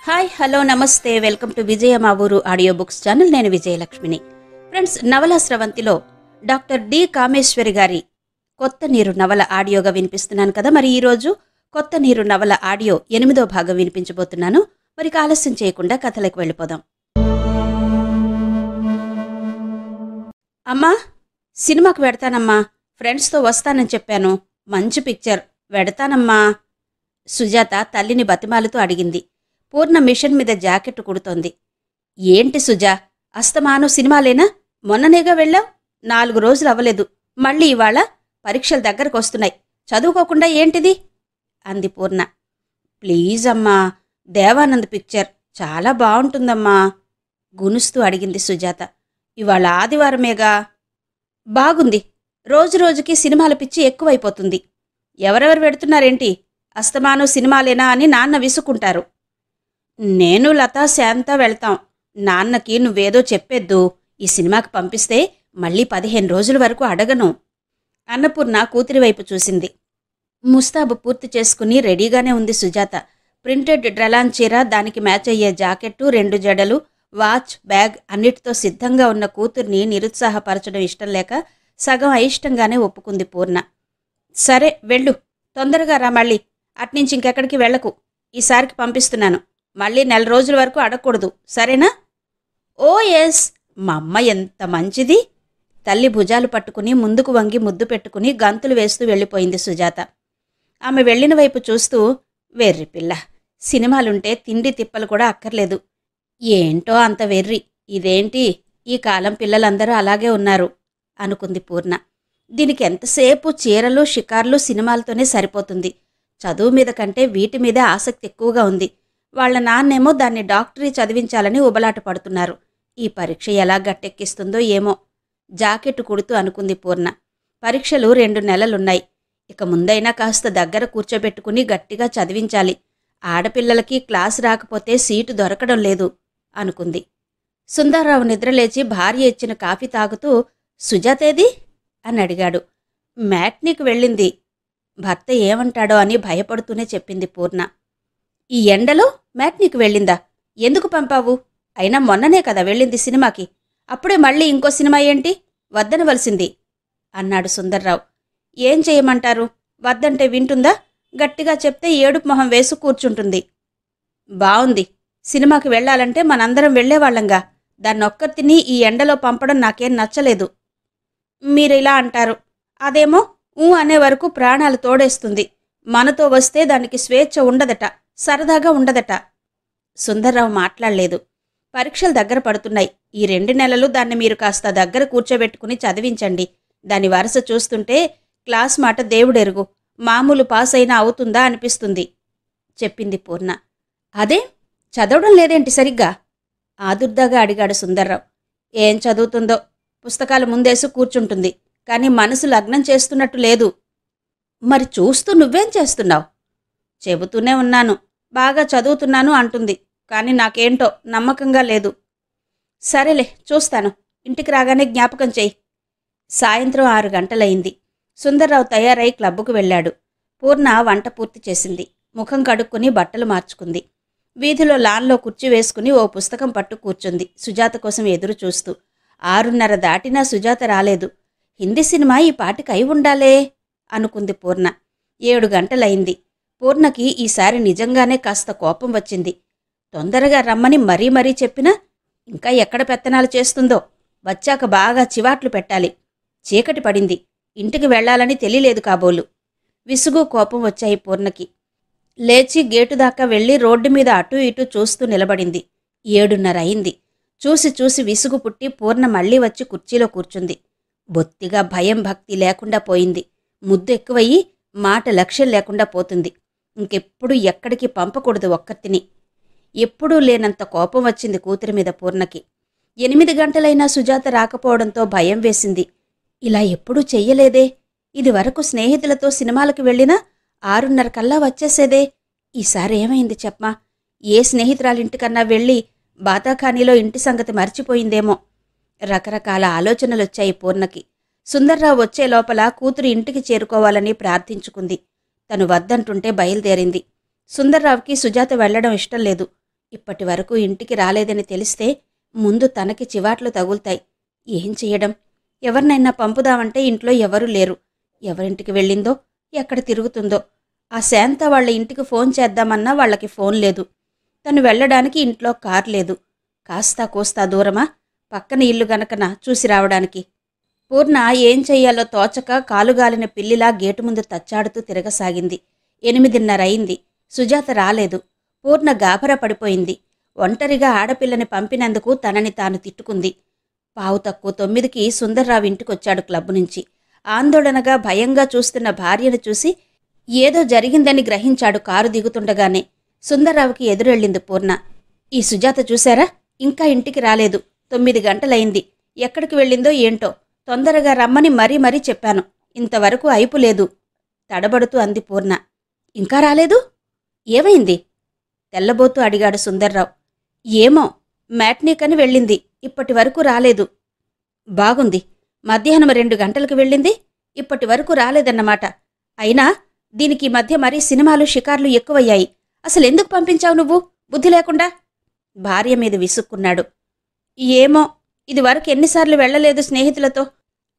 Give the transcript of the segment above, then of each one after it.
Hi hello నమస్తే welcome to విజయ మా ఊరు ఆడియో బుక్స్ ఛానల్. నేను విజయలక్ష్మిని. ఫ్రెండ్స్, నవల స్రవంతిలో డాక్టర్ డి కామేశ్వరి గారి కొత్త నీరు నవల ఆడియోగా వినిపిస్తున్నాను కదా. మరి ఈరోజు కొత్త నీరు నవల ఆడియో 8వ భాగం వినిపించబోతున్నాను. మరి ఆలస్యం చేయకుండా కథలకు వెళ్ళిపోదాం. అమ్మా, సినిమాకు వెడతానమ్మా, ఫ్రెండ్స్తో వస్తానని చెప్పాను, మంచి పిక్చర్, వెడతానమ్మా. సుజాత తల్లిని బతిమాలుతూ అడిగింది. పూర్ణ మిషన్ మీద జాకెట్టు కుడుతోంది. ఏంటి సుజా, అస్తమాను సినిమాలేనా? మొన్ననేగా వెళ్ళావు, 4 రోజులు అవ్వలేదు, మళ్ళీ ఇవాళ పరీక్షలు దగ్గరకు వస్తున్నాయి, చదువుకోకుండా ఏంటిది అంది పూర్ణ. ప్లీజ్ అమ్మా, దేవానంద్ పిక్చర్ చాలా బాగుంటుందమ్మా గునుస్తూ అడిగింది సుజాత. ఇవాళ ఆదివారమేగా. బాగుంది, రోజు రోజుకి సినిమాల పిచ్చి ఎక్కువైపోతుంది. ఎవరెవరు పెడుతున్నారేంటి? అస్తమాను సినిమాలేనా అని నాన్న విసుకుంటారు. నేను లతా శాంత వెళ్తాం. నాన్నకి నువ్వేదో చెప్పేద్దు, ఈ సినిమాకి పంపిస్తే మళ్ళీ 15 రోజుల వరకు అడగను. అన్నపూర్ణ కూతురి వైపు చూసింది. ముస్తాబు పూర్తి చేసుకుని రెడీగానే ఉంది సుజాత. ప్రింటెడ్ డ్రెలాన్ చీర, దానికి మ్యాచ్ అయ్యే జాకెట్టు, 2 జడలు, వాచ్, బ్యాగ్ అన్నిటితో సిద్ధంగా ఉన్న కూతుర్ని నిరుత్సాహపరచడం ఇష్టం లేక సగం అయిష్టంగానే ఒప్పుకుంది పూర్ణ. సరే వెళ్ళు, తొందరగా రా, మళ్ళీ అట్నుంచి ఇంకెక్కడికి వెళ్లకు, ఈసారికి పంపిస్తున్నాను, మళ్ళీ 4 రోజుల వరకు అడగకూడదు, సరేనా? ఓ ఎస్, మా అమ్మ ఎంత మంచిది. తల్లి భుజాలు పట్టుకుని ముందుకు వంగి ముద్దు పెట్టుకుని గంతులు వేస్తూ వెళ్ళిపోయింది సుజాత. ఆమె వెళ్లిన వైపు చూస్తూ, వెర్రి పిల్ల, సినిమాలుంటే తిండి తిప్పలు కూడా అక్కర్లేదు. ఏంటో అంత వెర్రి, ఇదేంటి ఈ కాలం పిల్లలందరూ అలాగే ఉన్నారు అనుకుంది పూర్ణ. దీనికి ఎంతసేపు చీరలు, షికార్లు, సినిమాలతోనే సరిపోతుంది. చదువు మీద కంటే వీటి మీదే ఆసక్తి ఎక్కువగా ఉంది. వాళ్ల నాన్నేమో దాన్ని డాక్టరీ చదివించాలని ఉబలాట పడుతున్నారు. ఈ పరీక్ష ఎలా గట్టెక్కిస్తుందో ఏమో జాకెట్టు కుడుతూ అనుకుంది పూర్ణ. పరీక్షలు 2 నెలలున్నాయి. ఇక ముందైనా కాస్త దగ్గర కూర్చోబెట్టుకుని గట్టిగా చదివించాలి. ఆడపిల్లలకి క్లాసు రాకపోతే సీటు దొరకడం లేదు అనుకుంది. సుందర్రావు నిద్రలేచి భార్య ఇచ్చిన కాఫీ తాగుతూ, సుజాతేది అని అడిగాడు. మ్యాట్నీకి వెళ్ళింది. భర్త ఏమంటాడో అని భయపడుతూనే చెప్పింది పూర్ణ. ఈ ఎండలో మ్యాట్నీకి వెళ్ళిందా? ఎందుకు పంపావు? అయినా మొన్ననే కదా వెళ్ళింది సినిమాకి, అప్పుడే మళ్ళీ ఇంకో సినిమా ఏంటి? వద్దనవలసింది అన్నాడు సుందర్రావు. ఏం చేయమంటారు? వద్దంటే వింటుందా? గట్టిగా చెప్తే ఏడుపు మొహం వేసు కూర్చుంటుంది. బావుంది, సినిమాకి వెళ్లాలంటే మనందరం వెళ్లేవాళ్లంగా, దాన్నొక్కతిని ఈ ఎండలో పంపడం నాకేం నచ్చలేదు. మీరిలా అంటారు, అదేమో అనే వరకు ప్రాణాలు తోడేస్తుంది. మనతో వస్తే దానికి స్వేచ్ఛ ఉండదట, సరదాగా ఉండదట. సుందర్రావు మాట్లాడలేదు. పరీక్షలు దగ్గర పడుతున్నాయి. ఈ 2 నెలలు దాన్ని మీరు కాస్త దగ్గర కూర్చోబెట్టుకుని చదివించండి. దాని వరుస చూస్తుంటే క్లాస్ మాట దేవుడెరుగు, మామూలు పాస్ అయినా అవుతుందా అనిపిస్తుంది చెప్పింది పూర్ణ. అదే, చదవడం లేదేంటి సరిగ్గా? ఆదుర్దాగా అడిగాడు సుందర్రావు. ఏం చదువుతుందో, పుస్తకాలు ముందేసి కూర్చుంటుంది, కానీ మనసు లగ్నం చేస్తున్నట్టు లేదు. మరి చూస్తూ నువ్వేం చేస్తున్నావు? చెబుతూనే ఉన్నాను, బాగా చదువుతున్నాను అంటుంది, కానీ నాకేంటో నమ్మకంగా లేదు. సరేలే, చూస్తాను, ఇంటికి రాగానే జ్ఞాపకం చెయ్యి. సాయంత్రం 6 గంటలయింది. సుందర్రావు తయారై క్లబ్బుకు వెళ్ళాడు. పూర్ణ వంట పూర్తి చేసింది. ముఖం కడుక్కుని బట్టలు మార్చుకుంది. వీధిలో లాన్లో కుర్చీ వేసుకుని ఓ పుస్తకం పట్టు కూర్చుంది, సుజాత కోసం ఎదురు చూస్తూ. 6:30 దాటినా సుజాత రాలేదు. హిందీ సినిమా ఈ పాటికి అయి ఉండాలే అనుకుంది పూర్ణ. 7 గంటలయింది. పూర్ణకి ఈసారి నిజంగానే కాస్త కోపం వచ్చింది. తొందరగా రమ్మని మరీ మరీ చెప్పినా ఇంకా ఎక్కడ పెత్తనాలు చేస్తుందో. వచ్చాక బాగా చివాట్లు పెట్టాలి. చీకటి పడింది, ఇంటికి వెళ్లాలని తెలియలేదు కాబోలు. విసుగు, కోపం వచ్చాయి పూర్ణకి. లేచి గేటు దాకా వెళ్లి రోడ్డు మీద అటూ ఇటూ చూస్తూ నిలబడింది. 7:30 అయింది. చూసి చూసి విసుగు పుట్టి పూర్ణ మళ్లీ వచ్చి కుర్చీలో కూర్చుంది. బొత్తిగా భయం భక్తి లేకుండా పోయింది. ముద్దు ఎక్కువయ్యి మాట లక్ష్యం లేకుండా పోతుంది. ఇంకెప్పుడు ఎక్కడికి పంపకూడదు ఒక్కర్తిని. ఎప్పుడూ లేనంత కోపం వచ్చింది కూతురి మీద పూర్ణకి. 8 గంటలైనా సుజాత రాకపోవడంతో భయం వేసింది. ఇలా ఎప్పుడూ చెయ్యలేదే. ఇది వరకు స్నేహితులతో సినిమాలకు వెళ్ళినా 6:30 కల్లా వచ్చేసేదే. ఈసారి ఏమైంది చెప్పమా? ఏ స్నేహితురాలింటికన్నా వెళ్ళి బాతాఖానీలో ఇంటి సంగతి మర్చిపోయిందేమో. రకరకాల ఆలోచనలొచ్చాయి పూర్ణకి. సుందర్రావు వచ్చే లోపల కూతురు ఇంటికి చేరుకోవాలని ప్రార్థించుకుంది. తను వద్దంటుంటే బయలుదేరింది. సుందర్రావుకి సుజాత వెళ్లడం ఇష్టం లేదు. ఇప్పటి వరకు ఇంటికి రాలేదని తెలిస్తే ముందు తనకి చివాట్లు తగులుతాయి. ఏం చెయ్యడం? ఎవరినైనా పంపుదామంటే ఇంట్లో ఎవరూ లేరు. ఎవరింటికి వెళ్ళిందో, ఎక్కడ తిరుగుతుందో. ఆ శాంత వాళ్ళ ఇంటికి ఫోన్ చేద్దామన్నా వాళ్ళకి ఫోన్ లేదు. తను వెళ్ళడానికి ఇంట్లో కారు లేదు. కాస్తా కోస్తా దూరమా? పక్కన ఇల్లు గనకన చూసి రావడానికి. పూర్ణ ఏం చెయ్యాలో తోచక కాలుగాలిన పిల్లిలా గేటు ముందు తచ్చాడుతూ తిరగసాగింది. 8:30 అయింది. సుజాత రాలేదు. పూర్ణ గాభరా పడిపోయింది. ఒంటరిగా ఆడపిల్లని పంపినందుకు తనని తాను తిట్టుకుంది. 9:15కి సుందర్రావు ఇంటికొచ్చాడు క్లబ్ నుంచి. ఆందోళనగా భయంగా చూస్తున్న భార్యను చూసి ఏదో జరిగిందని గ్రహించాడు కారు దిగుతుండగానే. సుందర్రావుకి ఎదురెళ్ళింది పూర్ణ. ఈ సుజాత చూశారా? ఇంకా ఇంటికి రాలేదు. 9 గంటలైంది. ఎక్కడికి వెళ్ళిందో ఏంటో. తొందరగా రమ్మని మరీ చెప్పాను. ఇంతవరకు అయిపులేదు తడబడుతూ అంది పూర్ణ. ఇంకా రాలేదు? ఏమైంది? తెల్లబోతూ అడిగాడు సుందర్రావు. ఏమో, మ్యాట్నీకని వెళ్ళింది. ఇప్పటి వరకు రాలేదు. బాగుంది. మధ్యాహ్నం 2 గంటలకు వెళ్ళింది. ఇప్పటి వరకు రాలేదన్నమాట. అయినా దీనికి ఈ మధ్య మరీ సినిమాలు షికార్లు ఎక్కువయ్యాయి. అసలెందుకు పంపించావు నువ్వు, బుద్ధి లేకుండా? భార్య మీద విసుక్కున్నాడు. ఏమో, ఇదివరకు ఎన్నిసార్లు వెళ్లలేదు స్నేహితులతో.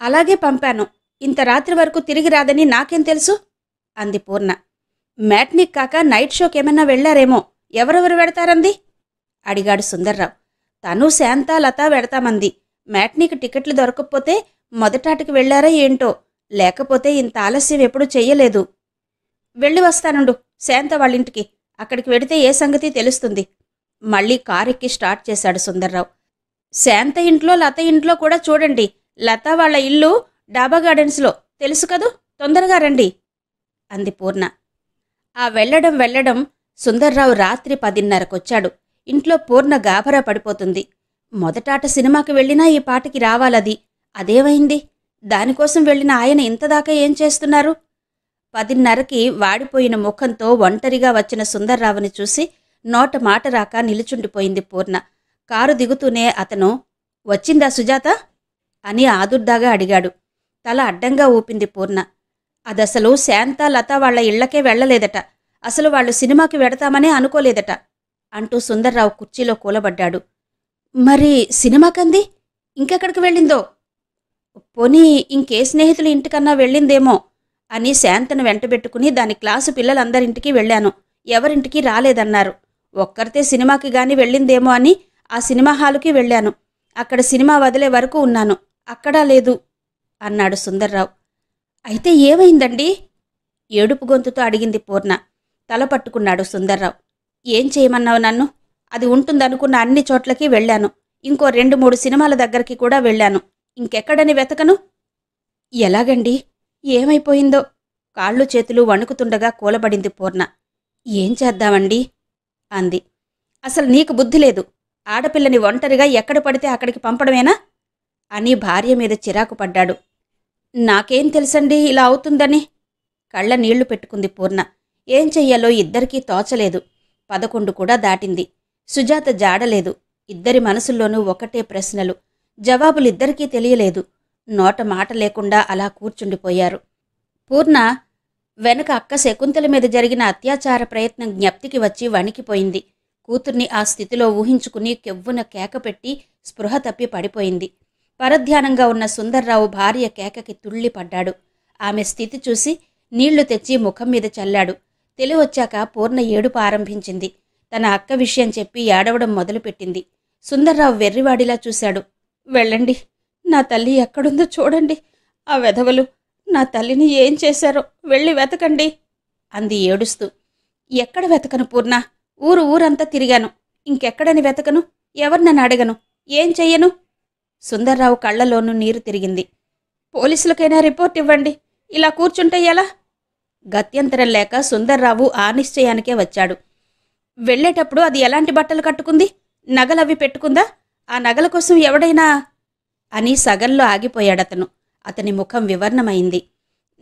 అలాగే పంపాను. ఇంత రాత్రి వరకు తిరిగి రాదని నాకేం తెలుసు? అంది పూర్ణ. మ్యాట్నిక్ కాక నైట్ షోకేమన్నా వెళ్లారేమో. ఎవరెవరు వెడతారంది? అడిగాడు సుందర్రావు. తను శాంత లత వెడతామంది. మ్యాట్నీకి టికెట్లు దొరకకపోతే మొదటాటికి వెళ్లారా ఏంటో. లేకపోతే ఇంత ఆలస్యం ఎప్పుడూ చెయ్యలేదు. వెళ్ళి వస్తానుండు శాంత వాళ్ళింటికి. అక్కడికి వెడితే ఏ సంగతి తెలుస్తుంది. మళ్లీ కారెక్కి స్టార్ట్ చేశాడు సుందర్రావు. శాంత ఇంట్లో లత ఇంట్లో కూడా చూడండి. లత వాళ్ళ ఇల్లు డాబా గార్డెన్స్లో. తెలుసు కదూ. తొందరగా రండి అంది పూర్ణ. ఆ వెళ్లడం సుందర్రావు రాత్రి 10:30కొచ్చాడు. ఇంట్లో పూర్ణ గాభరా పడిపోతుంది. మొదటాట సినిమాకి వెళ్ళినా ఈ పాటికి రావాలది. అదేమైంది? దానికోసం వెళ్ళిన ఆయన ఇంతదాకా ఏం చేస్తున్నారు? 10:30కి వాడిపోయిన ముఖంతో ఒంటరిగా వచ్చిన సుందర్రావుని చూసి నోట మాట రాక నిలుచుండిపోయింది పూర్ణ. కారు దిగుతూనే అతను, వచ్చిందా సుజాత అని ఆదుర్దాగా అడిగాడు. తల అడ్డంగా ఊపింది పూర్ణ. అదసలు శాంత లత వాళ్ల ఇళ్లకే వెళ్లలేదట. అసలు వాళ్ళు సినిమాకి వెడతామనే అనుకోలేదట అంటూ సుందర్రావు కుర్చీలో కూలబడ్డాడు. మరి సినిమాకంది ఇంకెక్కడికి వెళ్ళిందో? పోనీ ఇంకే స్నేహితుల ఇంటికన్నా వెళ్ళిందేమో అని శాంతను వెంటబెట్టుకుని దాని క్లాసు పిల్లలందరింటికి వెళ్ళాను. ఎవరింటికి రాలేదన్నారు. ఒక్కరితే సినిమాకి గాని వెళ్ళిందేమో అని ఆ సినిమా హాలుకి వెళ్ళాను. అక్కడ సినిమా వదిలే వరకు ఉన్నాను. అక్కడా లేదు అన్నాడు సుందర్రావు. అయితే ఏమైందండి? ఏడుపు గొంతుతో అడిగింది పూర్ణ. తల పట్టుకున్నాడు సుందర్రావు. ఏం చేయమన్నావు నన్ను? అది ఉంటుందనుకున్న అన్ని చోట్లకి వెళ్ళాను. ఇంకో 2-3 సినిమాల దగ్గరికి కూడా వెళ్ళాను. ఇంకెక్కడని వెతకను? ఎలాగండి? ఏమైపోయిందో? కాళ్ళు చేతులు వణుకుతుండగా కూలబడింది పూర్ణ. ఏం చేద్దామండి అంది. అసలు నీకు బుద్ధి లేదు. ఆడపిల్లని ఒంటరిగా ఎక్కడ పడితే అక్కడికి పంపడమేనా అని భార్య మీద చిరాకు పడ్డాడు. నాకేం తెలుసండి ఇలా అవుతుందని? కళ్ళ నీళ్లు పెట్టుకుంది పూర్ణ. ఏం చెయ్యాలో ఇద్దరికీ తోచలేదు. 11 కూడా దాటింది. సుజాత జాడలేదు. ఇద్దరి మనసుల్లోనూ ఒకటే ప్రశ్నలు. జవాబులిద్దరికీ తెలియలేదు. నోట మాట లేకుండా అలా కూర్చుండిపోయారు. పూర్ణ వెనక అక్క శకుంతల మీద జరిగిన అత్యాచార ప్రయత్నం జ్ఞప్తికి వచ్చి వణికిపోయింది. కూతుర్ని ఆ స్థితిలో ఊహించుకుని కెవ్వున కేకపెట్టి స్పృహ తప్పి పడిపోయింది. పరధ్యానంగా ఉన్న సుందర్రావు భార్య కేకకి తుళ్ళిపడ్డాడు. ఆమె స్థితి చూసి నీళ్లు తెచ్చి ముఖం మీద చల్లాడు. తెలివొచ్చాక పూర్ణ ఏడుపు ఆరంభించింది. తన అక్క విషయం చెప్పి ఏడవడం మొదలుపెట్టింది. సుందర్రావు వెర్రివాడిలా చూశాడు. వెళ్ళండి, నా తల్లి ఎక్కడుందో చూడండి. ఆ వెధవలు నా తల్లిని ఏం చేశారో వెళ్ళి వెతకండి అంది ఏడుస్తూ. ఎక్కడ వెతకను పూర్ణ? ఊరంతా తిరిగాను. ఇంకెక్కడని వెతకను? ఎవరినని అడగను? ఏం చెయ్యను? సుందర్రావు కళ్లలోనూ నీరు తిరిగింది. పోలీసులకైనా రిపోర్ట్ ఇవ్వండి. ఇలా కూర్చుంటే ఎలా? గత్యంతరం లేక సుందర్రావు ఆ నిశ్చయానికే వచ్చాడు. వెళ్లేటప్పుడు అది ఎలాంటి బట్టలు కట్టుకుంది? నగలవి పెట్టుకుందా? ఆ నగల కోసం ఎవడైనా అని సగంలో ఆగిపోయాడతను. అతని ముఖం వివర్ణమైంది.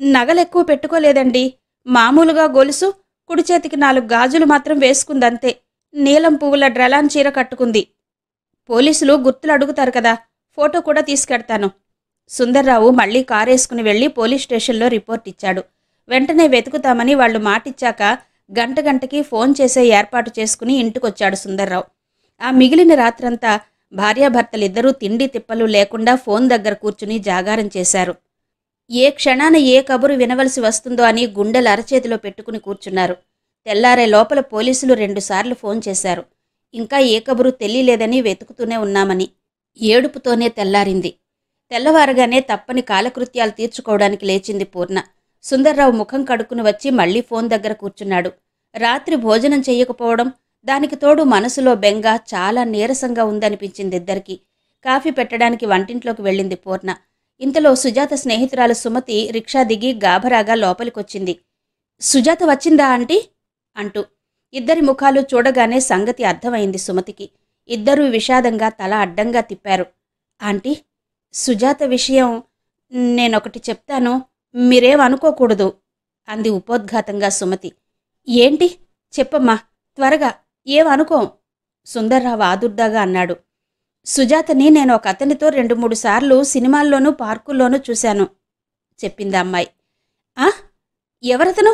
నగలెక్కువ పెట్టుకోలేదండి. మామూలుగా గొలుసు, కుడి చేతికి 4 గాజులు మాత్రం వేసుకుందంతే. నీలం పువ్వుల డ్రలాన్ చీర కట్టుకుంది. పోలీసులు గుర్తులు అడుగుతారు కదా, ఫోటో కూడా తీసుకెడతాను. సుందర్రావు మళ్లీ కారేసుకుని వెళ్లి పోలీస్ స్టేషన్లో రిపోర్ట్ ఇచ్చాడు. వెంటనే వెతుకుతామని వాళ్లు మాటిచ్చాక గంటకి ఫోన్ చేసే ఏర్పాటు చేసుకుని ఇంటికొచ్చాడు సుందర్రావు. ఆ మిగిలిన రాత్రంతా భార్యాభర్తలిద్దరూ తిండి తిప్పలు లేకుండా ఫోన్ దగ్గర కూర్చుని జాగారం చేశారు. ఏ క్షణాన ఏ కబురు వినవలసి వస్తుందో అని గుండెలు అరచేతిలో పెట్టుకుని కూర్చున్నారు. తెల్లారే లోపల పోలీసులు 2 సార్లు ఫోన్ చేశారు. ఇంకా ఏ కబురు తెలియలేదని వెతుకుతూనే ఉన్నామని. ఏడుపుతోనే తెల్లారింది. తెల్లవారగానే తప్పని కాలకృత్యాలు తీర్చుకోవడానికి లేచింది పూర్ణ. సుందర్రావు ముఖం కడుక్కుని వచ్చి మళ్లీ ఫోన్ దగ్గర కూర్చున్నాడు. రాత్రి భోజనం చెయ్యకపోవడం, దానికి తోడు మనసులో బెంగ, చాలా నీరసంగా ఉందనిపించిందిద్దరికీ. కాఫీ పెట్టడానికి వంటింట్లోకి వెళ్ళింది పూర్ణ. ఇంతలో సుజాత స్నేహితురాలు సుమతి రిక్షా దిగి గాభరాగా లోపలికొచ్చింది. సుజాత వచ్చిందా ఆంటీ అంటూ. ఇద్దరి ముఖాలు చూడగానే సంగతి అర్థమైంది సుమతికి. ఇద్దరూ విషాదంగా తల అడ్డంగా తిప్పారు. ఆంటీ, సుజాత విషయం నేనొకటి చెప్తాను, మీరేం అనుకోకూడదు అంది ఉపోద్ఘాతంగా సుమతి. ఏంటి చెప్పమ్మా, త్వరగా, ఏమనుకోం సుందర్రావు ఆదుర్దాగా అన్నాడు. సుజాతని నేను ఒక అతనితో 2-3 సార్లు సినిమాల్లోనూ పార్కుల్లోనూ చూశాను చెప్పింది అమ్మాయి. ఆ, ఎవరతను?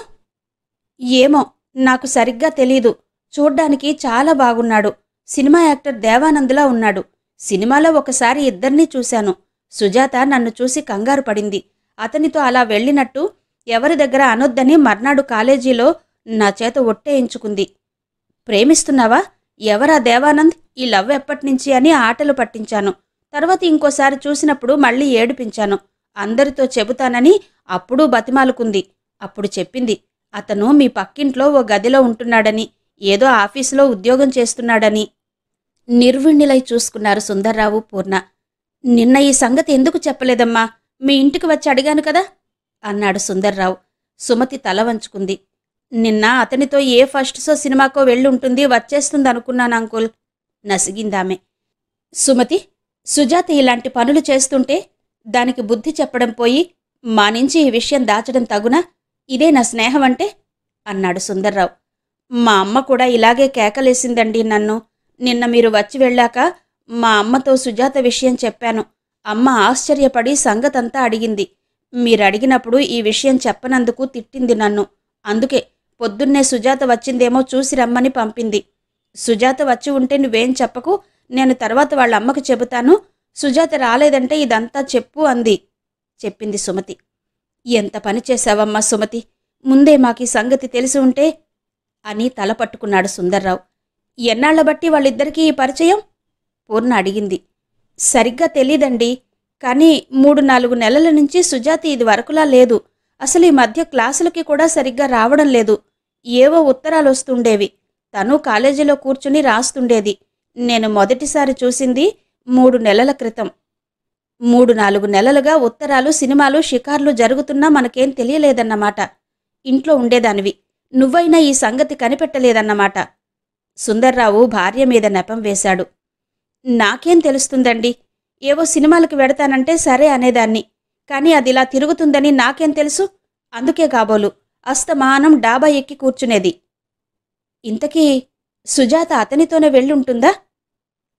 ఏమో నాకు సరిగ్గా తెలీదు. చూడ్డానికి చాలా బాగున్నాడు. సినిమా యాక్టర్ దేవానంద్లా ఉన్నాడు. సినిమాలో ఒకసారి ఇద్దరినీ చూశాను. సుజాత నన్ను చూసి కంగారు పడింది. అతనితో అలా వెళ్ళినట్టు ఎవరి దగ్గర అనొద్దని మర్నాడు కాలేజీలో నా చేత ఒట్టేయించుకుంది. ప్రేమిస్తున్నావా? ఎవరా దేవానంద్? ఈ లవ్ ఎప్పటినుంచి అని ఆటలు పట్టించాను. తర్వాత ఇంకోసారి చూసినప్పుడు మళ్ళీ ఏడిపించాను. అందరితో చెబుతానని అప్పుడూ బతిమాలుకుంది. అప్పుడు చెప్పింది, అతను మీ పక్కింట్లో ఓ గదిలో ఉంటున్నాడని, ఏదో ఆఫీసులో ఉద్యోగం చేస్తున్నాడని. నిర్విణ్ణిలై చూసుకున్నారు సుందర్రావు, పూర్ణ. నిన్న ఈ సంగతి ఎందుకు చెప్పలేదమ్మా? మీ ఇంటికి వచ్చి అడిగాను కదా అన్నాడు సుందర్రావు. సుమతి తల వంచుకుంది. నిన్న అతనితో ఏ ఫస్ట్ షో సినిమాకో వెళ్ళుంటుంది, వచ్చేస్తుంది అనుకున్నాను అంకుల్ నసిగిందామె. సుమతి, సుజాత ఇలాంటి పనులు చేస్తుంటే దానికి బుద్ధి చెప్పడం పోయి మా నుంచి ఈ విషయం దాచడం తగునా? ఇదే నా స్నేహం అంటే అన్నాడు సుందర్రావు. మా అమ్మ కూడా ఇలాగే కేకలేసిందండి నన్ను. నిన్న మీరు వచ్చి వెళ్ళాక మా అమ్మతో సుజాత విషయం చెప్పాను. అమ్మ ఆశ్చర్యపడి సంగతంతా అడిగింది. మీరడిగినప్పుడు ఈ విషయం చెప్పనందుకు తిట్టింది నన్ను. అందుకే పొద్దున్నే సుజాత వచ్చిందేమో చూసి రమ్మని పంపింది. సుజాత వచ్చి ఉంటే నువ్వేం చెప్పకు, నేను తర్వాత వాళ్ళ అమ్మకు చెబుతాను. సుజాత రాలేదంటే ఇదంతా చెప్పు అంది చెప్పింది సుమతి. ఎంత పని చేశావమ్మా సుమతి, ముందే మాకీ సంగతి తెలిసి ఉంటే అని తల పట్టుకున్నాడు సుందర్రావు. ఎన్నాళ్ల బట్టి వాళ్ళిద్దరికీ ఈ పరిచయం? పూర్ణ అడిగింది. సరిగ్గా తెలీదండి, కానీ 3-4 నెలల నుంచి సుజాత ఇది వరకులా లేదు. అసలు ఈ మధ్య క్లాసులకి కూడా సరిగ్గా రావడం లేదు. ఏవో ఉత్తరాలొస్తుండేవి. తను కాలేజీలో కూర్చుని రాస్తుండేది. నేను మొదటిసారి చూసింది 3 నెలల క్రితం. 3-4 నెలలుగా ఉత్తరాలు, సినిమాలు, షికార్లు జరుగుతున్నా మనకేం తెలియలేదన్నమాట. ఇంట్లో ఉండేదానివి. నువ్వైనా ఈ సంగతి కనిపెట్టలేదన్నమాట. సుందర్రావు భార్య మీద నెపం వేశాడు. నాకేం తెలుస్తుందండి? ఏవో సినిమాలకు వెడతానంటే సరే అనేదాన్ని. కానీ అదిలా తిరుగుతుందని నాకేం తెలుసు? అందుకే కాబోలు అస్తమానం డాబా ఎక్కి కూర్చునేది. ఇంతకీ సుజాత అతనితోనే వెళ్ళుంటుందా?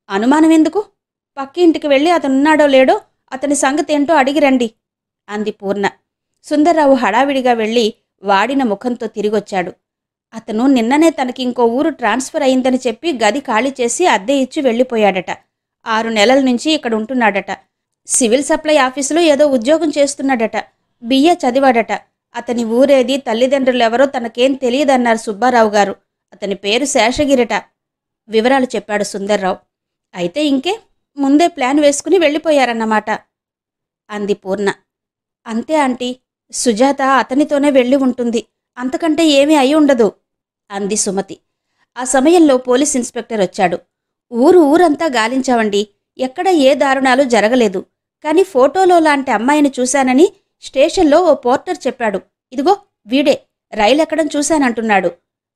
అనుమానమెందుకు? పక్కి ఇంటికి వెళ్ళి అతనున్నాడో లేడో అతని సంగతేంటో అడిగిరండి అంది పూర్ణ. సుందర్రావు హడావిడిగా వెళ్ళి వాడిన ముఖంతో తిరిగొచ్చాడు. అతను నిన్ననే తనకింకో ఊరు ట్రాన్స్ఫర్ అయిందని చెప్పి గది ఖాళీ చేసి అద్దె ఇచ్చి వెళ్ళిపోయాడట. 6 నెలల నుంచి ఇక్కడ ఉంటున్నాడట. సివిల్ సప్లై ఆఫీసులో ఏదో ఉద్యోగం చేస్తున్నాడట. బిఏ చదివాడట. అతని ఊరేది, తల్లిదండ్రులెవరో తనకేం తెలియదన్నారు సుబ్బారావు గారు. అతని పేరు శేషగిరిట వివరాలు చెప్పాడు సుందర్రావు. అయితే ఇంకే, ముందే ప్లాన్ వేసుకుని వెళ్ళిపోయారన్నమాట అంది పూర్ణ. అంతే ఆంటీ, సుజాత అతనితోనే వెళ్ళి ఉంటుంది. అంతకంటే ఏమీ అయి ఉండదు అంది సుమతి. ఆ సమయంలో పోలీస్ ఇన్స్పెక్టర్ వచ్చాడు. ఊరంతా గాలించావండి. ఎక్కడ ఏ దారుణాలు జరగలేదు. కానీ ఫోటోలో లాంటి అమ్మాయిని చూశానని స్టేషన్లో ఓ పోర్టర్ చెప్పాడు. ఇదిగో వీడే, రైలెక్కడం చూశానంటున్నాడు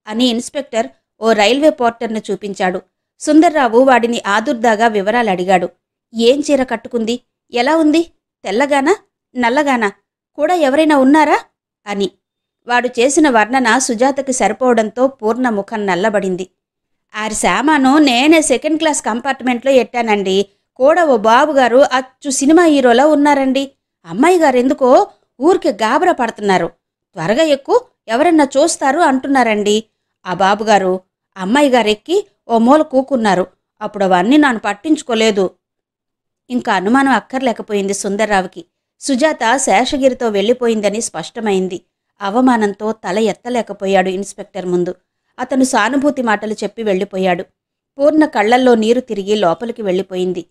అని ఇన్స్పెక్టర్ ఓ రైల్వే పోర్టర్ను చూపించాడు. సుందర్రావు వాడిని ఆదుర్దాగా వివరాలు అడిగాడు. ఏం చీర కట్టుకుంది? ఎలా ఉంది? తెల్లగానా, నల్లగానా? కూడా ఎవరైనా ఉన్నారా అని. వాడు చేసిన వర్ణన సుజాతకి సరిపోవడంతో పూర్ణ ముఖం నల్లబడింది. ఆరి సామాను నేనే 2nd క్లాస్ కంపార్ట్మెంట్లో ఎట్టానండి. కూడా ఓ బాబుగారు అచ్చు సినిమా హీరోలా ఉన్నారండి. అమ్మాయి గారు ఎందుకో ఊరికి గాబరా పడుతున్నారు. త్వరగా ఎక్కు, ఎవరన్నా చూస్తారు అంటున్నారండి. ఆ బాబుగారు అమ్మాయి గారెక్కి ఓ మూల కూకున్నారు. అప్పుడు అవన్నీ నన్ను పట్టించుకోలేదు. ఇంకా అనుమానం అక్కర్లేకపోయింది సుందర్రావుకి. సుజాత శేషగిరితో వెళ్ళిపోయిందని స్పష్టమైంది. అవమానంతో తల ఎత్తలేకపోయాడు ఇన్స్పెక్టర్ ముందు. అతను సానుభూతి మాటలు చెప్పి వెళ్ళిపోయాడు. పూర్ణ కళ్లల్లో నీరు తిరిగి లోపలికి వెళ్ళిపోయింది.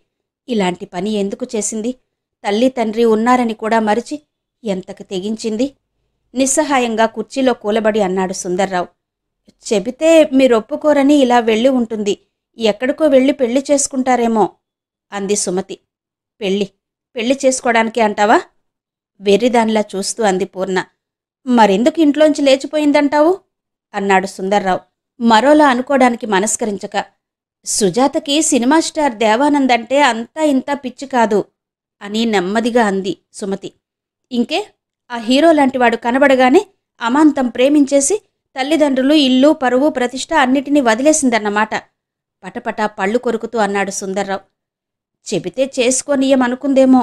ఇలాంటి పని ఎందుకు చేసింది? తల్లి తండ్రి ఉన్నారని కూడా మరిచి ఎంతకు తెగించింది? నిస్సహాయంగా కుర్చీలో కూలబడి అన్నాడు సుందర్రావు. చెబితే మీరొప్పుకోరని ఇలా వెళ్ళి ఉంటుంది. ఎక్కడికో వెళ్ళి పెళ్లి చేసుకుంటారేమో అంది సుమతి. పెళ్లి చేసుకోవడానికి అంటావా? వెర్రిదానిలా చూస్తూ అంది పూర్ణ. మరెందుకు ఇంట్లోంచి లేచిపోయిందంటావు అన్నాడు సుందర్రావు మరోలా అనుకోవడానికి మనస్కరించక. సుజాతకి సినిమా స్టార్ దేవానంద్ అంటే అంతా ఇంతా పిచ్చి కాదు అని నెమ్మదిగా అంది సుమతి. ఇంకే ఆ హీరో లాంటివాడు కనబడగానే అమాంతం ప్రేమించేసి తల్లిదండ్రులు, ఇల్లు, పరువు, ప్రతిష్ట అన్నిటినీ వదిలేసిందన్నమాట. పటపట పళ్ళు కొరుకుతూ అన్నాడు సుందర్రావు. చెబితే చేసుకోనియమనుకుందేమో.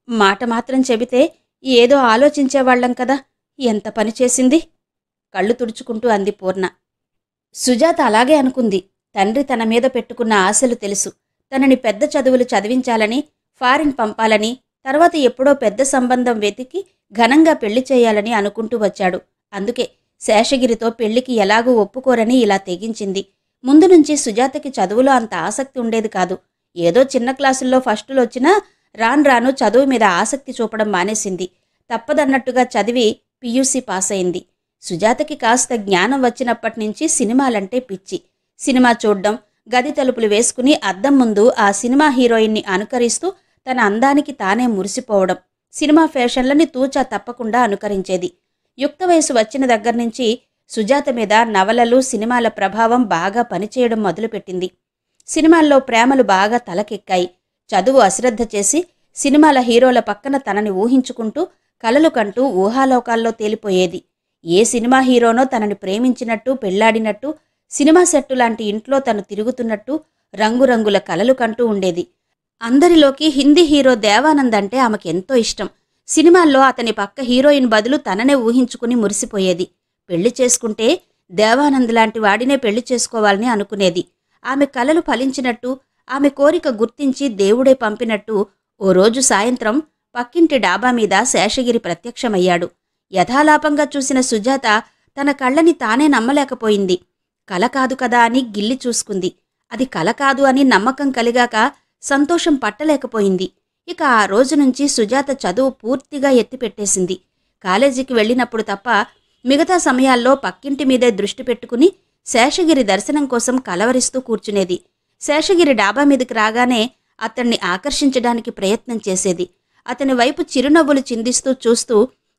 మాట మాత్రం చెబితే ఏదో ఆలోచించేవాళ్లం కదా. ఎంత పని చేసింది? కళ్ళు తుడుచుకుంటూ అంది పూర్ణ. సుజాత అలాగే అనుకుంది. తండ్రి తన మీద పెట్టుకున్న ఆశలు తెలుసు. తనని పెద్ద చదువులు చదివించాలని, ఫారిన్ పంపాలని, తర్వాత ఎప్పుడో పెద్ద సంబంధం వెతికి ఘనంగా పెళ్లి చేయాలని అనుకుంటూ వచ్చాడు. అందుకే శేషగిరితో పెళ్లికి ఎలాగూ ఒప్పుకోరని ఇలా తెగించింది. ముందు నుంచి సుజాతకి చదువులో అంత ఆసక్తి ఉండేది కాదు. ఏదో చిన్న క్లాసుల్లో ఫస్టులు వచ్చినా రాను రాను చదువు మీద ఆసక్తి చూపడం మానేసింది. తప్పదన్నట్టుగా చదివి పియూసీ పాస్ అయింది. సుజాతకి కాస్త జ్ఞానం వచ్చినప్పటినుంచి సినిమాలంటే పిచ్చి. సినిమా చూడ్డం, గది తలుపులు వేసుకుని అద్దం ముందు ఆ సినిమా హీరోయిన్ని అనుకరిస్తూ తన అందానికి తానే మురిసిపోవడం, సినిమా ఫ్యాషన్లని తూచా తప్పకుండా అనుకరించేది. యుక్త వయసు వచ్చిన దగ్గర్నుంచి సుజాత మీద నవలలు, సినిమాల ప్రభావం బాగా పనిచేయడం మొదలుపెట్టింది. సినిమాల్లో ప్రేమలు బాగా తలకెక్కాయి. చదువు అశ్రద్ధ చేసి సినిమాల హీరోల పక్కన తనని ఊహించుకుంటూ కలలు కంటూ ఊహాలోకాల్లో తేలిపోయేది. ఏ సినిమా హీరోనో తనని ప్రేమించినట్టు, పెళ్లాడినట్టు, సినిమా సెట్టు లాంటి ఇంట్లో తను తిరుగుతున్నట్టు రంగురంగుల కలలు కంటూ ఉండేది. అందరిలోకి హిందీ హీరో దేవానంద్ అంటే ఆమెకెంతో ఇష్టం. సినిమాల్లో అతని పక్క హీరోయిన్ బదులు తననే ఊహించుకుని మురిసిపోయేది. పెళ్లి చేసుకుంటే దేవానంద్ లాంటి వాడినే పెళ్లి చేసుకోవాలని అనుకునేది. ఆమె కలలు ఫలించినట్టు, ఆమె కోరిక గుర్తించి దేవుడే పంపినట్టు ఓ రోజు సాయంత్రం పక్కింటి డాబా మీద శేషగిరి ప్రత్యక్షమయ్యాడు. యథాలాపంగా చూసిన సుజాత తన కళ్ళని తానే నమ్మలేకపోయింది. కల కాదు కదా అని గిల్లి చూసుకుంది. అది కల కాదు అని నమ్మకం కలిగాక సంతోషం పట్టలేకపోయింది. ఇక ఆ రోజు నుంచి సుజాత చదువు పూర్తిగా ఎత్తిపెట్టేసింది. కాలేజీకి వెళ్ళినప్పుడు తప్ప మిగతా సమయాల్లో పక్కింటి మీదే దృష్టి పెట్టుకుని శేషగిరి దర్శనం కోసం కలవరిస్తూ కూర్చునేది. శేషగిరి డాబా మీదకి రాగానే అతన్ని ఆకర్షించడానికి ప్రయత్నం చేసేది. అతని వైపు చిరునవ్వులు చిందిస్తూ చూస్తూ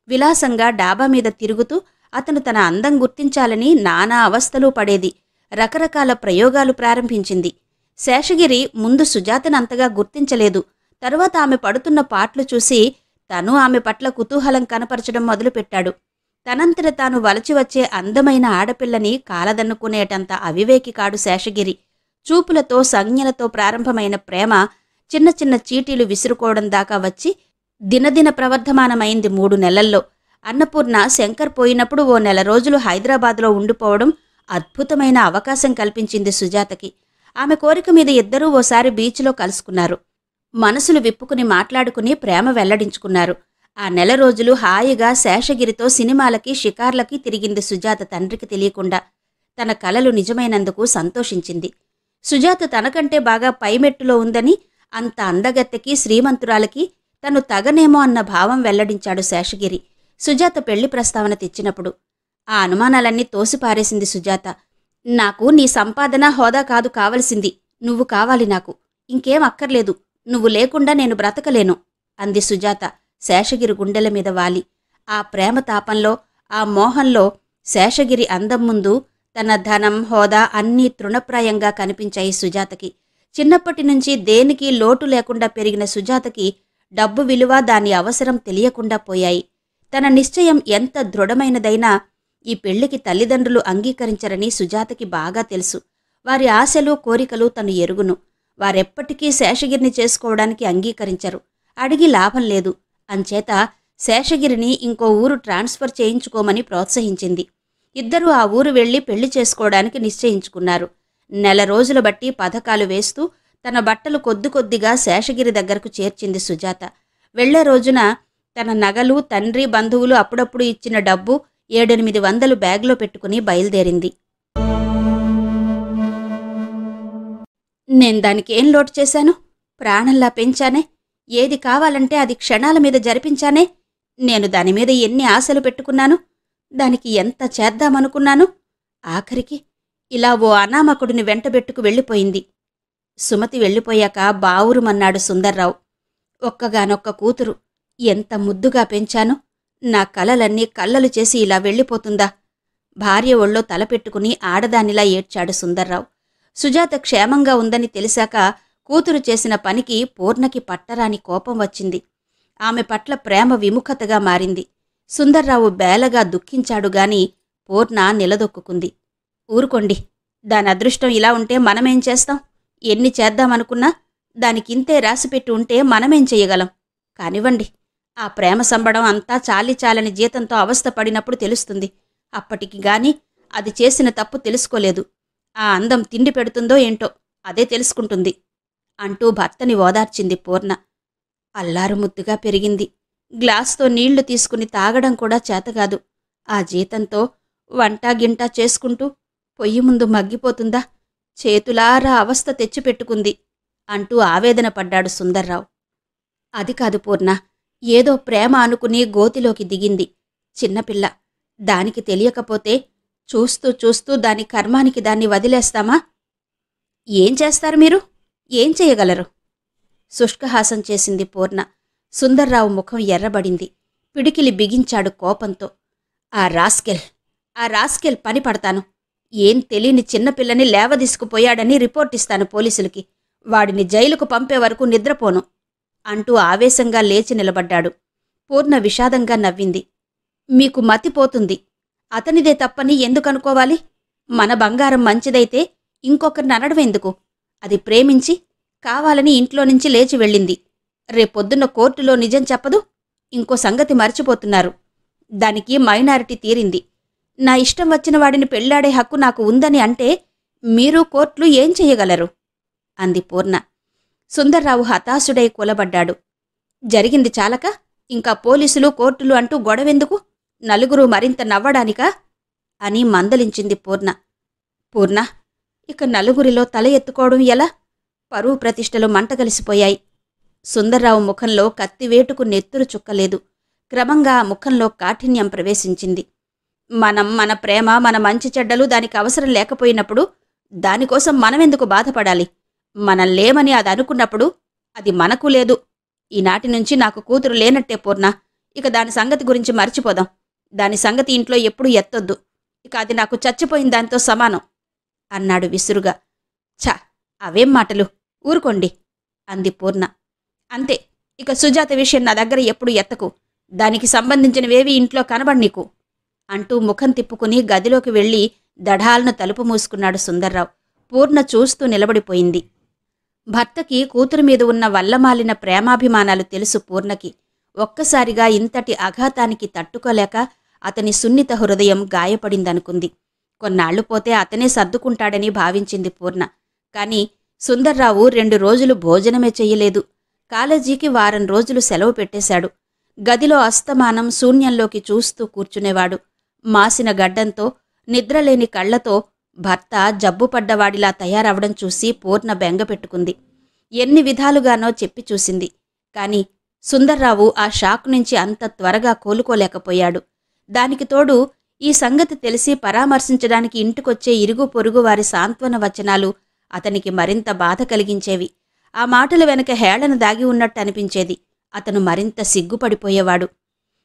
విలాసంగా డాబా మీద తిరుగుతూ అతను తన అందం గుర్తించాలని నానా అవస్థలు పడేది. రకరకాల ప్రయోగాలు ప్రారంభించింది. శేషగిరి ముందు సుజాతనంతగా గుర్తించలేదు. తరువాత ఆమె పడుతున్న పాట్లు చూసి తను ఆమె పట్ల కుతూహలం కనపరచడం మొదలుపెట్టాడు. తనంతట తాను వలచి వచ్చే అందమైన ఆడపిల్లని కాలదన్నుకునేటంత అవివేకి కాడు శేషగిరి. చూపులతో, సంజ్ఞలతో ప్రారంభమైన ప్రేమ చిన్న చిన్న చీటీలు విసురుకోవడం దాకా వచ్చి దినదిన ప్రవర్ధమానమైంది 3 నెలల్లో. అన్నపూర్ణ శంకర్ పోయినప్పుడు ఓ నెల రోజులు హైదరాబాద్లో ఉండిపోవడం అద్భుతమైన అవకాశం కల్పించింది సుజాతకి. ఆమె కోరిక మీద ఇద్దరూ ఓసారి బీచ్లో కలుసుకున్నారు. మనసులు విప్పుకుని మాట్లాడుకుని ప్రేమ వెల్లడించుకున్నారు. ఆ నెల రోజులు హాయిగా శేషగిరితో సినిమాలకి, షికార్లకి తిరిగింది సుజాత తండ్రికి తెలియకుండా. తన కలలు నిజమైనందుకు సంతోషించింది. సుజాత తనకంటే బాగా పైమెట్టులో ఉందని, అంత అందగత్తెకి, శ్రీమంతురాలకి తను తగనేమో అన్న భావం వెల్లడించాడు శేషగిరి సుజాత పెళ్లి ప్రస్తావన తెచ్చినప్పుడు. ఆ అనుమానాలన్నీ తోసిపారేసింది సుజాత. నాకు నీ సంపాదన, హోదా కాదు కావలసింది, నువ్వు కావాలి నాకు. ఇంకేం అక్కర్లేదు. నువ్వు లేకుండా నేను బ్రతకలేను అంది సుజాత శేషగిరి గుండెల మీద వాలి. ఆ ప్రేమ తాపంలో, ఆ మోహంలో శేషగిరి అందం ముందు తన ధనం, హోదా అన్నీ తృణప్రాయంగా కనిపించాయి సుజాతకి. చిన్నప్పటి నుంచి దేనికి లోటు లేకుండా పెరిగిన సుజాతకి డబ్బు విలువ, దాని అవసరం తెలియకుండా పోయాయి. తన నిశ్చయం ఎంత దృఢమైనదైనా ఈ పెళ్లికి తల్లిదండ్రులు అంగీకరించరని సుజాతకి బాగా తెలుసు. వారి ఆశలు, కోరికలు తను ఎరుగును. వారెప్పటికీ శేషగిరిని చేసుకోవడానికి అంగీకరించరు. అడిగి లాభం లేదు. అంచేత శేషగిరిని ఇంకో ఊరు ట్రాన్స్ఫర్ చేయించుకోమని ప్రోత్సహించింది. ఇద్దరూ ఆ ఊరు వెళ్లి పెళ్లి చేసుకోవడానికి నిశ్చయించుకున్నారు. నెల రోజులు బట్టి పథకాలు వేస్తూ తన బట్టలు కొద్దిగా శేషగిరి దగ్గరకు చేర్చింది సుజాత. వెళ్లే రోజున తన నగలు, తండ్రి, బంధువులు అప్పుడప్పుడు ఇచ్చిన డబ్బు 7-800 బ్యాగ్లో పెట్టుకుని బయలుదేరింది. నేను దానికేం లోటు చేశాను? ప్రాణంలా పెంచానే. ఏది కావాలంటే అది క్షణాల మీద జరిపించానే. నేను దానిమీద ఎన్ని ఆశలు పెట్టుకున్నాను. దానికి ఎంత చేద్దామనుకున్నాను. ఆఖరికి ఇలా ఓ అనామకుడిని వెంటబెట్టుకు వెళ్ళిపోయింది. సుమతి వెళ్ళిపోయాక బావురుమన్నాడు సుందర్రావు. ఒక్కగానొక్క కూతురు, ఎంత ముద్దుగా పెంచాను. నా కలలన్నీ కల్లలు చేసి ఇలా వెళ్ళిపోతుందా? భార్య ఒళ్ళో తలపెట్టుకుని ఆడదానిలా ఏడ్చాడు సుందర్రావు. సుజాత క్షేమంగా ఉందని తెలిసాక కూతురు చేసిన పనికి పూర్ణకి పట్టరాని కోపం వచ్చింది. ఆమె పట్ల ప్రేమ విముఖతగా మారింది. సుందర్రావు బేలగా దుఃఖించాడుగాని పూర్ణ నిలదొక్కుంది. ఊరుకోండి, దాని అదృష్టం ఇలా ఉంటే మనమేం చేస్తాం? ఎన్ని చేద్దామనుకున్నా దానికింతే రాసిపెట్టి ఉంటే మనమేం చెయ్యగలం? కానివ్వండి, ఆ ప్రేమ సంబడం అంతా చాలని జీతంతో అవస్థపడినప్పుడు తెలుస్తుంది. అప్పటికి గాని అది చేసిన తప్పు తెలుసుకోలేదు. ఆ అందం తిండి పెడుతుందో ఏంటో అదే తెలుసుకుంటుంది అంటూ భర్తని ఓదార్చింది పూర్ణ. అల్లారు ముద్దుగా పెరిగింది. గ్లాస్తో నీళ్లు తీసుకుని తాగడం కూడా చేతగాదు. ఆ జీతంతో వంటా గింటా చేసుకుంటూ పొయ్యి ముందు మగ్గిపోతుందా? చేతులారా అవస్థ తెచ్చిపెట్టుకుంది అంటూ ఆవేదన పడ్డాడు సుందర్రావు. అది కాదు పూర్ణ, ఏదో ప్రేమ అనుకుని గోతిలోకి దిగింది. చిన్నపిల్ల, దానికి తెలియకపోతే చూస్తూ చూస్తూ దాని కర్మానికి దాన్ని వదిలేస్తామా? ఏం చేస్తారు మీరు? ఏం చెయ్యగలరు? శుష్కహాసం చేసింది పూర్ణ. సుందర్రావు ముఖం ఎర్రబడింది. పిడికిలి బిగించాడు కోపంతో. ఆ రాస్కెల్ పని పడతాను. ఏం తెలియని చిన్నపిల్లని లేవదీసుకుపోయాడని రిపోర్టిస్తాను పోలీసులకి. వాడిని జైలుకు పంపే వరకు నిద్రపోను అంటూ ఆవేశంగా లేచి నిలబడ్డాడు. పూర్ణ విషాదంగా నవ్వింది. మీకు మతిపోతుంది. అతనిదే తప్పని ఎందుకనుకోవాలి? మన బంగారం మంచిదైతే ఇంకొకరిని అనడమెందుకు? అది ప్రేమించి కావాలని ఇంట్లో నుంచి లేచి వెళ్ళింది. రేపొద్దున్న కోర్టులో నిజం చెప్పదు. ఇంకో సంగతి మర్చిపోతున్నారు. దానికి మైనారిటీ తీరింది. నా ఇష్టం వచ్చిన వాడిని పెళ్లాడే హక్కు నాకు ఉందని అంటే మీరు కోర్టులు ఏం చెయ్యగలరు? అంది పూర్ణ. సుందర్రావు హతాశుడై కూలబడ్డాడు. జరిగింది చాలక ఇంకా పోలీసులు కోర్టులు అంటూ గొడవెందుకు? నలుగురు మరింత నవ్వడానికా? అని మందలించింది పూర్ణ. పూర్ణ, ఇక నలుగురిలో తల ఎత్తుకోవడం ఎలా? పరువు ప్రతిష్టలు మంటగలిసిపోయాయి. సుందర్రావు ముఖంలో కత్తివేటుకు నెత్తురు చుక్కలేదు. క్రమంగా ఆ ముఖంలో కాఠిన్యం ప్రవేశించింది. మన ప్రేమ, మన మంచి చెడ్డలు దానికి అవసరం లేకపోయినప్పుడు దానికోసం మనమెందుకు బాధపడాలి? మనం లేమని అది అనుకున్నప్పుడు అది మనకు లేదు. ఈనాటి నుంచి నాకు కూతురు లేనట్టే పూర్ణ. ఇక దాని సంగతి గురించి మర్చిపోదాం. దాని సంగతి ఇంట్లో ఎప్పుడూ ఎత్తొద్దు. ఇక అది నాకు చచ్చిపోయిన దాంతో సమానం అన్నాడు విసురుగా. ఛ, అవేం మాటలు, ఊరుకోండి అంది పూర్ణ. అంతే, ఇక సుజాత విషయం నా దగ్గర ఎప్పుడు ఎత్తకు. దానికి సంబంధించినవేవి ఇంట్లో కనబడనీకు అంటూ ముఖం తిప్పుకుని గదిలోకి వెళ్లి దఢాలను తలుపు మూసుకున్నాడు సుందర్రావు. పూర్ణ చూస్తూ నిలబడిపోయింది. భర్తకి కూతురు మీద ఉన్న వల్లమాలిన ప్రేమాభిమానాలు తెలుసు పూర్ణకి. ఒక్కసారిగా ఇంతటి అఘాతానికి తట్టుకోలేక అతని సున్నిత హృదయం గాయపడిందనుకుంది. కొన్నాళ్లు పోతే అతనే సర్దుకుంటాడని భావించింది పూర్ణ. కాని సుందర్రావు 2 రోజులు భోజనమే చెయ్యలేదు. కాలేజీకి వారం రోజులు సెలవు పెట్టేశాడు. గదిలో అస్తమానం శూన్యంలోకి చూస్తూ కూర్చునేవాడు. మాసిన గడ్డంతో, నిద్రలేని కళ్లతో భర్త జబ్బుపడ్డవాడిలా తయారవడం చూసి పూర్ణ బెంగపెట్టుకుంది. ఎన్ని విధాలుగానో చెప్పి చూసింది. కాని సుందర్రావు ఆ షాక్ నుంచి అంత త్వరగా కోలుకోలేకపోయాడు. దానికి తోడు ఈ సంగతి తెలిసి పరామర్శించడానికి ఇంటికొచ్చే ఇరుగు పొరుగు వారి సాంత్వన వచనాలు అతనికి మరింత బాధ కలిగించేవి. ఆ మాటల వెనక హేళన దాగి ఉన్నట్టు అనిపించేది. అతను మరింత సిగ్గుపడిపోయేవాడు.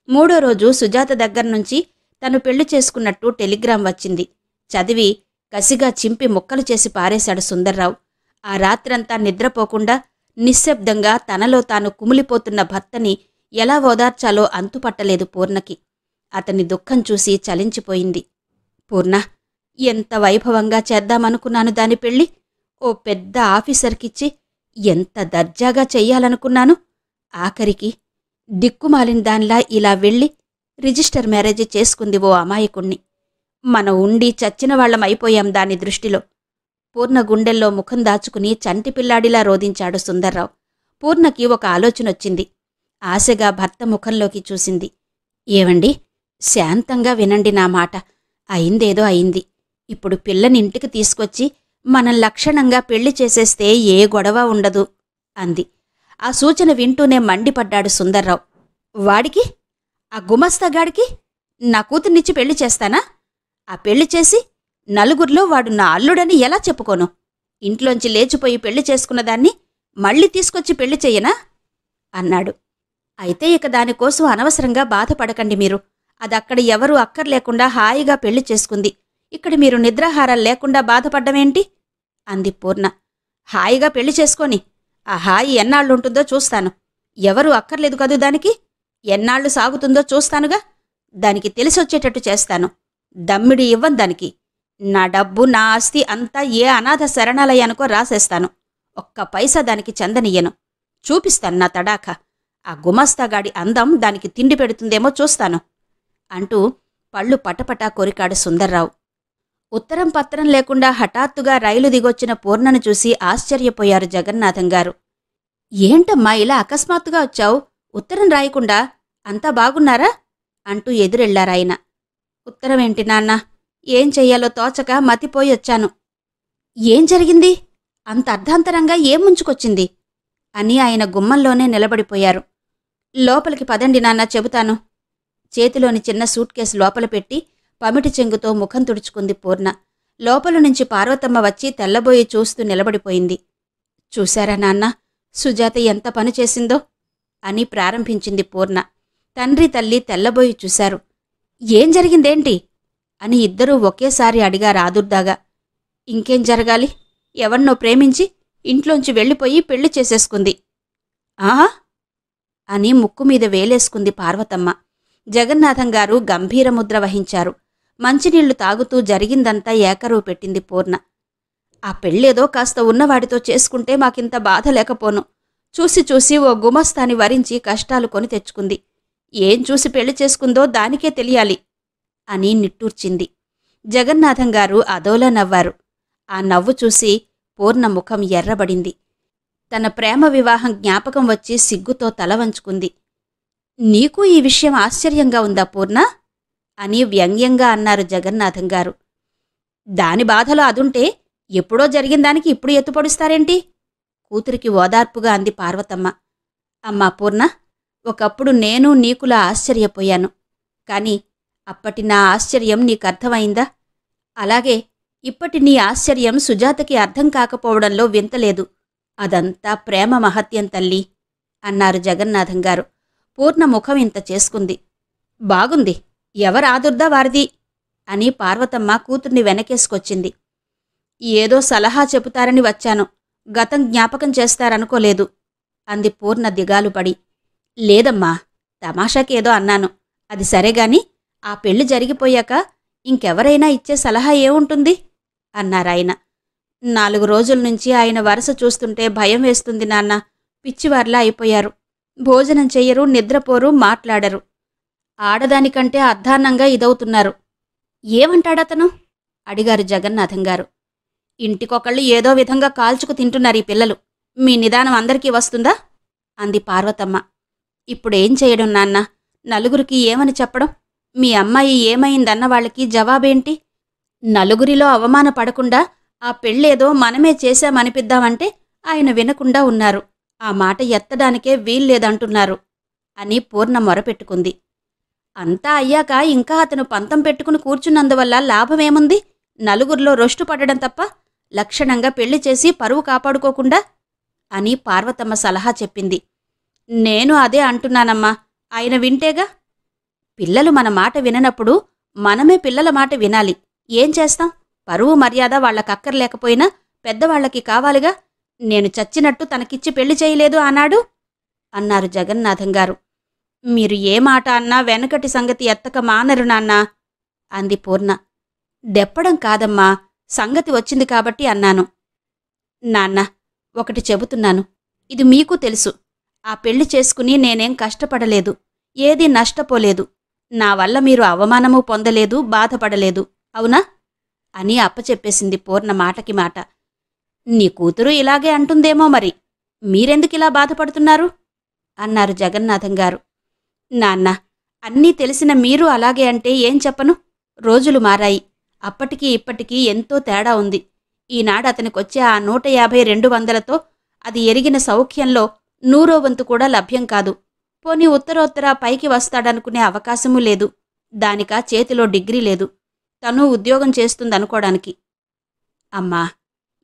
3వ రోజు సుజాత దగ్గర్నుంచి తను పెళ్లి చేసుకున్నట్టు టెలిగ్రాం వచ్చింది. చదివి కసిగా చింపి ముక్కలు చేసి పారేశాడు సుందర్రావు. ఆ రాత్రంతా నిద్రపోకుండా నిశ్శబ్దంగా తనలో తాను కుమిలిపోతున్న భర్తని ఎలా ఓదార్చాలో అంతుపట్టలేదు పూర్ణకి. అతని దుఃఖం చూసి చలించిపోయింది. పూర్ణ, ఎంత వైభవంగా చేద్దామనుకున్నాను దాని పెళ్ళి. ఓ పెద్ద ఆఫీసర్కిచ్చి ఎంత దర్జాగా చెయ్యాలనుకున్నాను. ఆఖరికి దిక్కుమాలిన దానిలా ఇలా వెళ్ళి రిజిస్టర్ మ్యారేజ్ చేసుకుంది ఓ అమాయకుణ్ణి. మనం ఉండి చచ్చిన వాళ్ళమైపోయాం దాని దృష్టిలో. పూర్ణ గుండెల్లో ముఖం దాచుకుని చంటిపిల్లాడిలా రోదించాడు సుందర్రావు. పూర్ణకి ఒక ఆలోచనొచ్చింది. ఆశగా భర్త ముఖంలోకి చూసింది. ఏవండి, శాంతంగా వినండి నా మాట. అయిందేదో అయింది. ఇప్పుడు పిల్లని ఇంటికి తీసుకొచ్చి మనం లక్షణంగా పెళ్లి చేసేస్తే ఏ గొడవ ఉండదు అంది. ఆ సూచన వింటూనే మండిపడ్డాడు సుందర్రావు. వాడికి, ఆ గుమస్తాగాడికి నా కూతుర్నిచ్చి పెళ్లి చేస్తానా? ఆ పెళ్లి చేసి నలుగురిలో వాడు నా అల్లుడని ఎలా చెప్పుకోను? ఇంట్లోంచి లేచిపోయి పెళ్లి చేసుకున్నదాన్ని మళ్ళీ తీసుకొచ్చి పెళ్లి చెయ్యనా అన్నాడు. అయితే ఇక దానికోసం అనవసరంగా బాధపడకండి మీరు. అదక్కడ ఎవరూ అక్కర్లేకుండా హాయిగా పెళ్లి చేసుకుంది. ఇక్కడ మీరు నిద్రాహారాలు లేకుండా బాధపడ్డమేంటి అంది పూర్ణ. హాయిగా పెళ్లి చేసుకొని ఆ హాయి ఎన్నాళ్ళుంటుందో చూస్తాను. ఎవరూ అక్కర్లేదు కదూ దానికి. ఎన్నాళ్ళు సాగుతుందో చూస్తానుగా. దానికి తెలిసొచ్చేటట్టు చేస్తాను. దమ్మిడి ఇవ్వను దానికి. నా డబ్బు, నా ఆస్తి అంతా ఏ అనాథ శరణాలయానికో రాసేస్తాను. ఒక్క పైసా దానికి చెందనియ్యను. చూపిస్తాను నా తడాఖా. ఆ గుమస్తాగాడి అందం దానికి తిండి పెడుతుందేమో చూస్తాను అంటూ పళ్ళు పటపటా కొరికాడు సుందర్రావు. ఉత్తరం పత్రం లేకుండా హఠాత్తుగా రైలు దిగొచ్చిన పూర్ణను చూసి ఆశ్చర్యపోయారు జగన్నాథంగారు. ఏంటమ్మా ఇలా అకస్మాత్తుగా వచ్చావు? ఉత్తరం రాయకుండా. అంతా బాగున్నారా అంటూ ఎదురెళ్లారాయన. ఉత్తరమేంటి నాన్న? ఏం చెయ్యాలో తోచక మతిపోయొచ్చాను. ఏం జరిగింది? అంత అర్ధాంతరంగా ఏం ముంచుకొచ్చింది అని ఆయన గుమ్మంలోనే నిలబడిపోయారు. లోపలికి పదండి నాన్న, చెబుతాను. చేతిలోని చిన్న సూట్ కేసు లోపల పెట్టి పమిటి చెంగుతో ముఖం తుడుచుకుంది పూర్ణ. లోపల నుంచి పార్వతమ్మ వచ్చి తెల్లబోయి చూస్తూ నిలబడిపోయింది. చూశారా నాన్న, సుజాత ఎంత పని చేసిందో అని ప్రారంభించింది పూర్ణ. తండ్రి తల్లి తెల్లబోయి చూశారు. ఏం జరిగిందేంటి అని ఇద్దరూ ఒకేసారి అడిగారు ఆదుర్దాగా. ఇంకేం జరగాలి? ఎవన్నో ప్రేమించి ఇంట్లోంచి వెళ్ళిపోయి పెళ్లి చేసేసుకుంది. ఆ అని ముక్కుమీద వేలేసుకుంది పార్వతమ్మ. జగన్నాథంగారు గంభీరముద్ర వహించారు. మంచినీళ్లు తాగుతూ జరిగిందంతా ఏకరువు పెట్టింది పూర్ణ. ఆ పెళ్ళేదో కాస్త ఉన్నవాడితో చేసుకుంటే మాకింత బాధ లేకపోను. చూసి చూసి ఓ గుమస్తాని వరించి కష్టాలు కొని తెచ్చుకుంది. ఏం చూసి పెళ్లి చేసుకుందో దానికే తెలియాలి అని నిట్టూర్చింది. జగన్నాథంగారు అదోలా నవ్వారు. ఆ నవ్వు చూసి పూర్ణ ముఖం ఎర్రబడింది. తన ప్రేమ వివాహం జ్ఞాపకం వచ్చి సిగ్గుతో తల వంచుకుంది. నీకు ఈ విషయం ఆశ్చర్యంగా ఉందా పూర్ణ అని వ్యంగ్యంగా అన్నారు జగన్నాథంగారు. దాని బాధలో అదుంటే ఎప్పుడో జరిగిందానికి ఇప్పుడు ఎత్తుపొడుస్తారేంటి? కూతురికి ఓదార్పుగా అంది పార్వతమ్మ. అమ్మా పూర్ణ, ఒకప్పుడు నేను నీకులా ఆశ్చర్యపోయాను. కాని అప్పటి నా ఆశ్చర్యం నీకర్థమైందా? అలాగే ఇప్పటి నీ ఆశ్చర్యం సుజాతకి అర్థం కాకపోవడంలో వింతలేదు. అదంతా ప్రేమ మహత్యం తల్లి అన్నారు జగన్నాథంగారు. పూర్ణ ముఖం ఇంత చేసుకుంది. బాగుంది, ఎవరాదుర్దా వారిది అని పార్వతమ్మ కూతుర్ని వెనకేసుకొచ్చింది. ఏదో సలహా చెబుతారని వచ్చాను. గతం జ్ఞాపకం చేస్తారనుకోలేదు అంది పూర్ణ దిగాలుపడి. లేదమ్మా, తమాషాకేదో అన్నాను. అది సరేగాని ఆ పెళ్లి జరిగిపోయాక ఇంకెవరైనా ఇచ్చే సలహా ఏముంటుంది అన్నారాయన. 4 రోజుల నుంచి ఆయన వరస చూస్తుంటే భయం వేస్తుంది నాన్న. పిచ్చివార్లా అయిపోయారు. భోజనం చెయ్యరు, నిద్రపోరు, మాట్లాడరు. ఆడదానికంటే అర్ధాన్నంగా ఇదవుతున్నారు. ఏమంటాడతను అడిగారు జగన్నాథంగారు. ఇంటికొకళ్ళు ఏదో విధంగా కాల్చుకు తింటున్నారు ఈ పిల్లలు. మీ నిదానం అందరికీ వస్తుందా అంది పార్వతమ్మ. ఇప్పుడేం చేయడం నాన్న? నలుగురికి ఏమని చెప్పడం? మీ అమ్మాయి ఏమైందన్న వాళ్ళకి జవాబేంటి? నలుగురిలో అవమానపడకుండా ఆ పెళ్ళేదో మనమే చేశామనిపిద్దామంటే ఆయన వినకుండా ఉన్నారు. ఆ మాట ఎత్తడానికే వీల్లేదంటున్నారు అని పూర్ణ మొరపెట్టుకుంది. అంతా అయ్యాక ఇంకా అతను పంతం పెట్టుకుని కూర్చున్నందువల్ల లాభమేముంది? నలుగురిలో రొష్టు పడడం తప్ప లక్షణంగా పెళ్లి చేసి పరువు కాపాడుకోకుండా అని పార్వతమ్మ సలహా చెప్పింది. నేను అదే అంటున్నానమ్మా. ఆయన వింటేగా. పిల్లలు మన మాట విననప్పుడు మనమే పిల్లల మాట వినాలి. ఏం చేస్తాం? పరువు మర్యాద వాళ్లకక్కర్లేకపోయినా పెద్దవాళ్లకి కావాలిగా. నేను చచ్చినట్టు తనకిచ్చి పెళ్లి చేయలేదు అన్నాడు అన్నారు జగన్నాథంగారు. మీరు ఏ మాట అన్నా వెనకటి సంగతి ఎత్తక మానరు నాన్నా అంది పూర్ణ. దెప్పడం కాదమ్మా, సంగతి వచ్చింది కాబట్టి అన్నాను. నాన్న, ఒకటి చెబుతున్నాను. ఇది మీకు తెలుసు. ఆ పెళ్లి చేసుకుని నేనేం కష్టపడలేదు, ఏదీ నష్టపోలేదు. నా వల్ల మీరు అవమానమూ పొందలేదు, బాధపడలేదు, అవునా అని అప్పచెప్పేసింది పూర్ణ మాటకి మాట. నీ కూతురు ఇలాగే అంటుందేమో మరి. మీరెందుకిలా బాధపడుతున్నారు అన్నారు జగన్నాథంగారు. నాన్న, అన్నీ తెలిసిన మీరు అలాగే అంటే ఏం చెప్పను. రోజులు మారాయి. అప్పటికీ ఇప్పటికీ ఎంతో తేడా ఉంది. ఈనాడు అతనికొచ్చే ఆ 150-200తో అది ఎరిగిన సౌఖ్యంలో 100వ వంతు కూడా లభ్యం కాదు. పోనీ ఉత్తరోత్తర పైకి వస్తాడనుకునే అవకాశమూ లేదు. దానికా చేతిలో డిగ్రీ లేదు. తను ఉద్యోగం చేస్తుందనుకోడానికి. అమ్మా,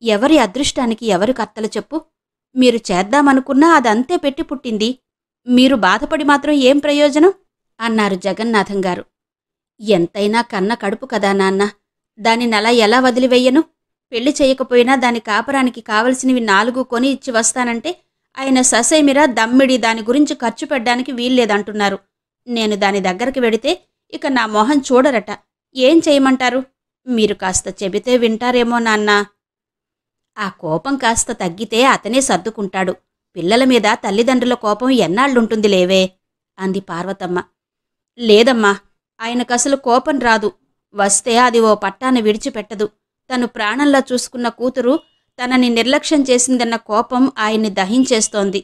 ఎవరి అదృష్టానికి ఎవరు కర్తలు చెప్పు. మీరు చేద్దామనుకున్నా అదంతే పెట్టి పుట్టింది. మీరు బాధపడి మాత్రం ఏం ప్రయోజనం అన్నారు జగన్నాథంగారు. ఎంతైనా కన్న కడుపు కదా నాన్న, దానినలా ఎలా వదిలివెయ్యను. పెళ్లి చేయకపోయినా దాని కాపరానికి కావలసినవి 4 కొని ఇచ్చి వస్తానంటే ఆయన ససేమిరా దమ్మిడి దాని గురించి ఖర్చు పెట్టడానికి వీల్లేదంటున్నారు. నేను దాని దగ్గరికి వెడితే ఇక నా మొహం చూడరట. ఏం చేయమంటారు? మీరు కాస్త చెబితే వింటారేమో నాన్నా. ఆ కోపం కాస్త తగ్గితే అతనే సర్దుకుంటాడు. పిల్లల మీద తల్లిదండ్రుల కోపం ఎన్నాళ్లుంటుంది లేవే అంది పార్వతమ్మ. లేదమ్మా, ఆయనకసలు కోపం రాదు. వస్తే అది ఓ పట్టాన విడిచిపెట్టదు. తను ప్రాణంలా చూసుకున్న కూతురు తనని నిర్లక్ష్యం చేసిందన్న కోపం ఆయన్ని దహించేస్తోంది.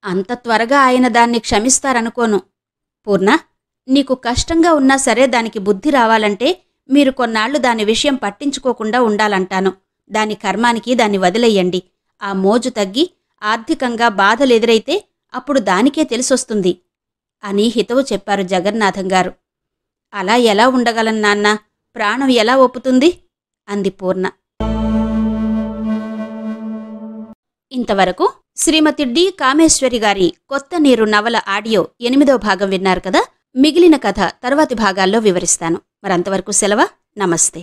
అంత త్వరగా ఆయన దాన్ని క్షమిస్తారనుకోను. పూర్ణ, నీకు కష్టంగా ఉన్నా సరే దానికి బుద్ధి రావాలంటే మీరు కొన్నాళ్లు దాని విషయం పట్టించుకోకుండా ఉండాలంటాను. దాని కర్మానికి దాన్ని వదిలేయండి. ఆ మోజు తగ్గి ఆర్థికంగా బాధలెదురైతే అప్పుడు దానికే తెలిసొస్తుంది అని హితవు చెప్పారు జగన్నాథంగారు. అలా ఎలా ఉండగలను నాన్న? ప్రాణం ఎలా ఒప్పుతుంది అంది పూర్ణ. ఇంతవరకు శ్రీమతి డి కామేశ్వరి గారి కొత్త నీరు నవల ఆడియో 8వ భాగం విన్నారు కదా. మిగిలిన కథ తర్వాతి భాగాల్లో వివరిస్తాను. మరంతవరకు సెలవు. నమస్తే.